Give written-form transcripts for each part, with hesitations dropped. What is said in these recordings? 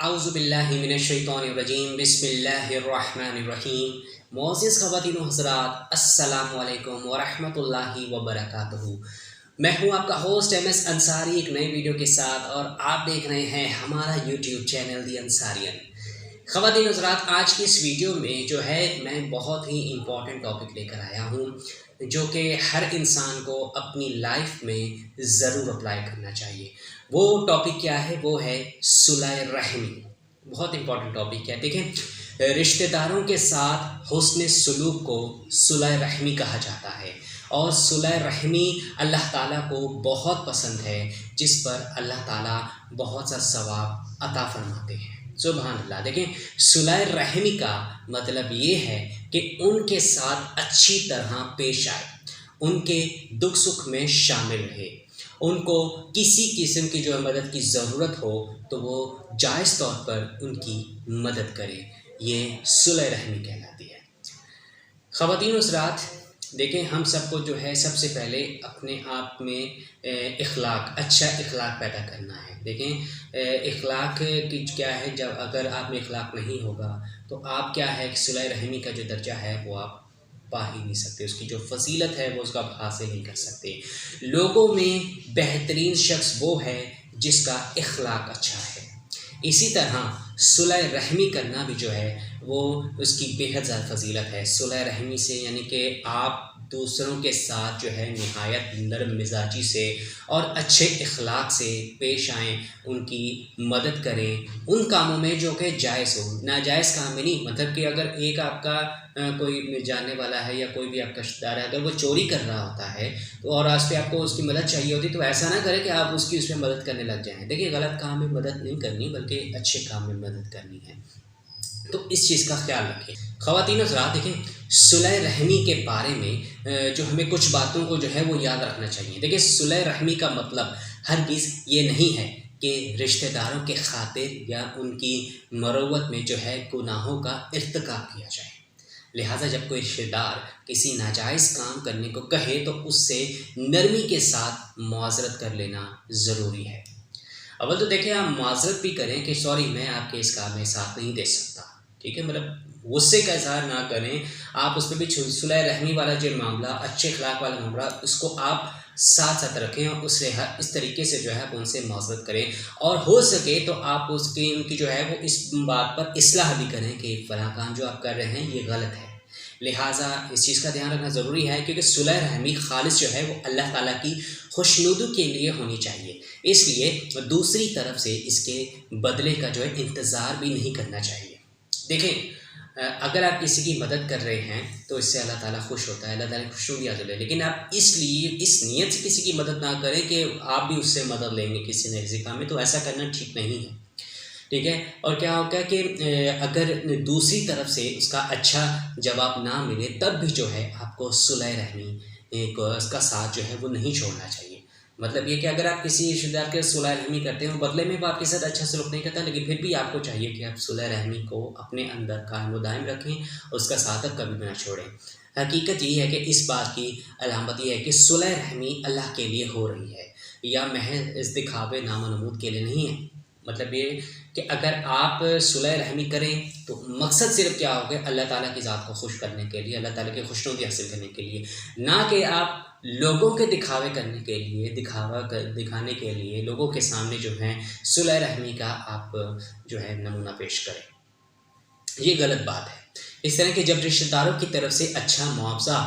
आउज़ुबिल्लाहि मिनश्शैतानिर्रजीम बिस्मिल्लाहिर्रहमानिर्रहीम। मोअज़्ज़िज़ ख़वातीन व हज़रात, अस्सलामु अलैकुम व रहमतुल्लाहि व बरकातुहू। मैं हूँ आपका होस्ट एमएस अंसारी एक नई वीडियो के साथ, और आप देख रहे हैं हमारा यूट्यूब चैनल दी अंसारियन। ख़वातीन हज़रात, आज की इस वीडियो में जो है मैं बहुत ही इम्पॉर्टेंट टॉपिक लेकर आया हूँ, जो कि हर इंसान को अपनी लाइफ में ज़रूर अप्लाई करना चाहिए। वो टॉपिक क्या है? वो है सुलह रहमी। बहुत इम्पॉर्टेंट टॉपिक है। देखें, रिश्तेदारों के साथ हुस्न सुलूक को सुलह रहमी कहा जाता है, और सुलह रहमी अल्लाह ताला को बहुत पसंद है, जिस पर अल्लाह ताला बहुत सा सवाब अता फरमाते हैं। सुभान अल्लाह। देखें, सुलह रहमी का मतलब ये है कि उनके साथ अच्छी तरह पेश आए, उनके दुख सुख में शामिल रहे, उनको किसी किस्म की जो मदद की ज़रूरत हो तो वो जायज़ तौर पर उनकी मदद करे। ये सुलह रहमी कहलाती है। ख़वातीन हज़रात, देखें, हम सबको जो है सबसे पहले अपने आप में अच्छा इख़लाक़ पैदा करना है। देखें, इख़लाक़ की क्या है, जब अगर आप में इख़लाक़ नहीं होगा तो आप क्या है कि सुलह रहमी का जो दर्जा है वो आप पा ही नहीं सकते, उसकी जो फ़ज़ीलत है वो उसका आप हासिल नहीं कर सकते। लोगों में बेहतरीन शख्स वो है जिसका इख़लाक़ अच्छा है। इसी तरह सुलह रहमी करना भी जो है वो उसकी बेहद ज़्यादा फ़ज़ीलत है। सुलह रहमी से यानी कि आप दूसरों के साथ जो है नहायत नरम मिजाजी से और अच्छे इख़लाक़ से पेश आएँ, उनकी मदद करें उन कामों में जो कि जायज़ हो। नाजायज़ काम में नहीं, मतलब कि अगर एक आपका कोई जानने वाला है या कोई भी आपका रिश्तेदार है, अगर वो चोरी कर रहा होता है तो और आज पे आपको उसकी मदद चाहिए होती, तो ऐसा ना करें कि आप उसमें मदद करने लग जाएँ। देखिए, गलत काम में मदद नहीं करनी, बल्कि अच्छे काम में मदद करनी है। तो इस चीज़ का ख्याल रखें। ख़वातीन हज़रात, देखें, सुलह रहमी के बारे में जो हमें कुछ बातों को जो है वो याद रखना चाहिए। देखिए, सुलह रहमी का मतलब हरगिज़ ये नहीं है कि रिश्तेदारों के खातिर या उनकी मरवत में जो है गुनाहों का इर्तिकाब किया जाए। लिहाजा जब कोई रिश्तेदार किसी नाजायज़ काम करने को कहे तो उससे नरमी के साथ मुआज़रत कर लेना ज़रूरी है। अव्वल तो देखिए, आप माज़रत भी करें कि सॉरी, मैं आपके इस काम में साथ नहीं दे सकता, ठीक है, मतलब गुस्से का इज़हार ना करें। आप उस पर भी सुलह रहमी वाला जो मामला, अच्छे अखलाक वाला मामला, उसको आप साथ साथ रखें और उससे इस तरीके से जो है आप उनसे माज़रत करें, और हो सके तो आप उनकी जो है वो इस बात पर इस्लाह भी करें कि फ़लाँ काम जो आप कर रहे हैं ये गलत है। लिहाजा इस चीज़ का ध्यान रखना ज़रूरी है, क्योंकि सुलह रहमी खालिस जो है वो अल्लाह ताला की खुशनुदी के लिए होनी चाहिए। इसलिए दूसरी तरफ से इसके बदले का जो है इंतज़ार भी नहीं करना चाहिए। देखें, अगर आप किसी की मदद कर रहे हैं तो इससे अल्लाह ताला खुश होता है, अल्लाह ताला खुशनुदी आ जाती है। लेकिन आप इसलिए इस नीयत से किसी की मदद ना करें कि आप भी उससे मदद लेंगे किसी न किसी काम में, तो ऐसा करना ठीक नहीं है, ठीक है। और क्या होगा कि अगर दूसरी तरफ से उसका अच्छा जवाब ना मिले तब भी जो है आपको सुलह रहमी को उसका साथ जो है वो नहीं छोड़ना चाहिए। मतलब ये कि अगर आप किसी रिश्तेदार के सुलह रहमी करते हैं, बदले में वो आपके साथ अच्छा सलूक नहीं करता, लेकिन फिर भी आपको चाहिए कि आप सुलह रहमी को अपने अंदर कायम व दायम रखें, उसका साथ आप कभी भी ना छोड़ें। हकीकत ये है कि इस बात की अलामत ये है कि सुलह रहमी अल्लाह के लिए हो रही है, या महज इस दिखावे नाम नमूद के लिए नहीं है। मतलब ये कि अगर आप सुलह रहमी करें तो मकसद सिर्फ क्या होगा, अल्लाह ताला की ज़ात को खुश करने के लिए, अल्लाह ताला की खुशनुदी हासिल करने के लिए, ना कि आप लोगों के दिखावे करने के लिए, दिखाने के लिए लोगों के सामने जो है सुलह रहमी का आप जो है नमूना पेश करें। ये गलत बात है। इस तरह के जब रिश्तेदारों की तरफ से अच्छा मुआवजा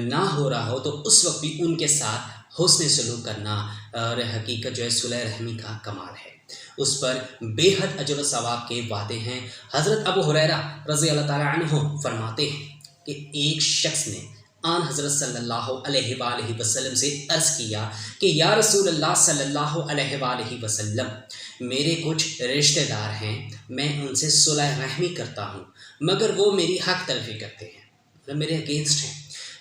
ना हो रहा हो तो उस वक्त भी उनके साथ हुस्न सलूक करना और हकीकत जो है सुलह रहमी का कमाल है। उस पर बेहद अजर व सवाब के वादे हैं। हज़रत अबू हुरैरा रज़ी अल्लाह ताला अन्हु फरमाते हैं कि एक शख्स ने आन हज़रत सल्लल्लाहु अलैहि वसल्लम से अर्ज़ किया कि या रसूल अल्लाह सल्लल्लाहु अलैहि वसल्लम, मेरे कुछ रिश्तेदार हैं, मैं उनसे सुलह रहमी करता हूँ, मगर वो मेरी हक़ तलफ़ी करते हैं, मतलब मेरे अगेंस्ट हैं,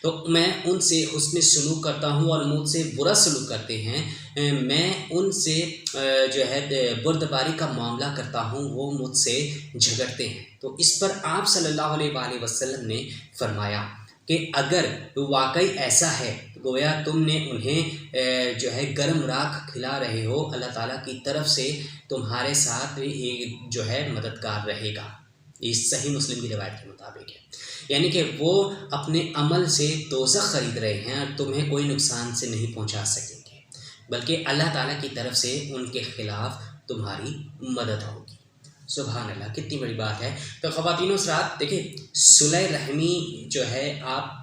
तो मैं उनसे हुस्न सलूक करता हूँ और मुझसे बुरा सलूक करते हैं। मैं उनसे जो है बुर्दबारी का मामला करता हूँ, वो मुझसे झगड़ते हैं। तो इस पर आप सल्लल्लाहु अलैहि वसल्लम ने फरमाया कि अगर वाकई ऐसा है तो गोया तुमने उन्हें जो है गर्म राख खिला रहे हो, अल्लाह ताला की तरफ से तुम्हारे साथ जो है मददगार रहेगा। इस सही मुस्लिम की रिवायत के मुताबिक है, यानी कि वो अपने अमल से दोज़ख ख़रीद रहे हैं और तुम्हें कोई नुकसान से नहीं पहुंचा सकेंगे, बल्कि अल्लाह ताला की तरफ से उनके ख़िलाफ़ तुम्हारी मदद होगी। सुभान अल्लाह, कितनी बड़ी बात है। तो ख़वातीनो हज़रात देखिए, सुलह रहमी जो है आप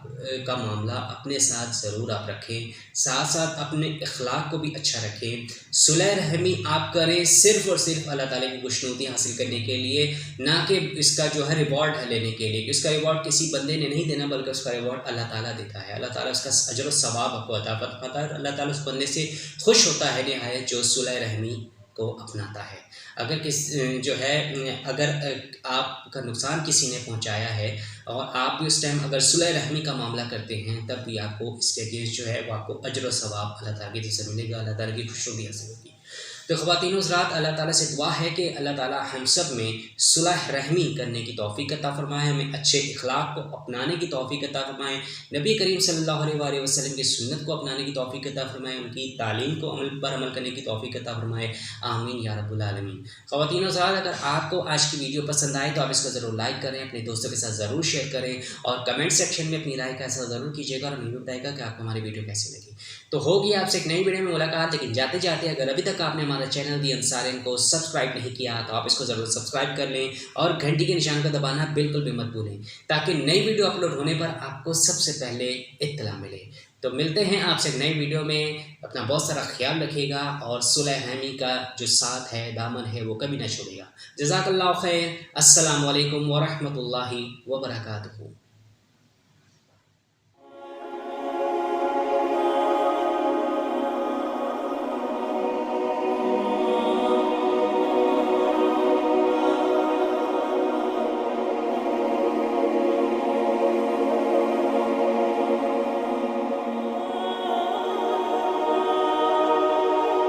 का मामला अपने साथ ज़रूर आप रखें, साथ साथ अपने अखलाक को भी अच्छा रखें। सुलह रहमी आप करें सिर्फ़ और सिर्फ अल्लाह ताला की खुशनुदी हासिल करने के लिए, ना कि इसका जो है रिवॉर्ड लेने के लिए। इसका रिवॉर्ड किसी बंदे ने नहीं देना, बल्कि उसका रिवॉर्ड अल्लाह ताला देता है। अल्लाह ताला उसका अजर व सवाब आपको अता फरमाता है। अल्लाह ताला उस बंदे से खुश होता है निहायत जो सुलह रहमी को अपनाता है। अगर जो है अगर आपका नुकसान किसी ने पहुंचाया है और आप भी उस टाइम अगर सुलह रहमी का मामला करते हैं, तब भी आपको इसके अगेंस्ट जो है वो आपको अजर व सवाब अल्लाह ताला की तरफ से मिलेगा, अल्लाह ताला की खुशनुदी हासिल होगी। तो ख़वातीन हज़रात, अल्लाह ताला से दुआ है कि अल्लाह ताला हम सब में सुलह रहमी करने की तौफ़ीक़ अता फ़रमाए, हमें अच्छे अखलाक को अपनाने की तौफ़ीक़ अता फ़रमाए, नबी करीम सल्लल्लाहु अलैहि वसल्लम की सुन्नत को अपनाने की तौफ़ीक़ अता फ़रमाए, उनकी तालीम को अमल करने की तौफ़ीक़ अता फ़रमाए। आमीन या रब्बुल आलमीन। ख़वातीन हज़रात, अगर आपको आज की वीडियो पसंद आए तो आप इसको ज़रूर लाइक करें, अपने दोस्तों के साथ ज़रूर शेयर करें और कमेंट सेक्शन में अपनी राय का ऐसा ज़रूर कीजिएगा और हमें भी बताइएगा कि आपको हमारी वीडियो कैसी लगी। तो होगी आपसे एक नई वीडियो में मुलाकात, लेकिन जाते जाते अगर अभी तक आपने हमारा चैनल दी अंसारिन को सब्सक्राइब नहीं किया तो आप इसको ज़रूर सब्सक्राइब कर लें और घंटी के निशान को दबाना बिल्कुल भी मत भूलें, ताकि नई वीडियो अपलोड होने पर आपको सबसे पहले इत्तला मिले। तो मिलते हैं आपसे एक नई वीडियो में। अपना बहुत सारा ख्याल रखिएगा और सुलह रहमी का जो साथ है, दामन है, वो कभी ना छोड़ेगा। जज़ाकल्लाहु खैर। अस्सलामु अलैकुम व रहमतुल्लाहि व बरकातुहू।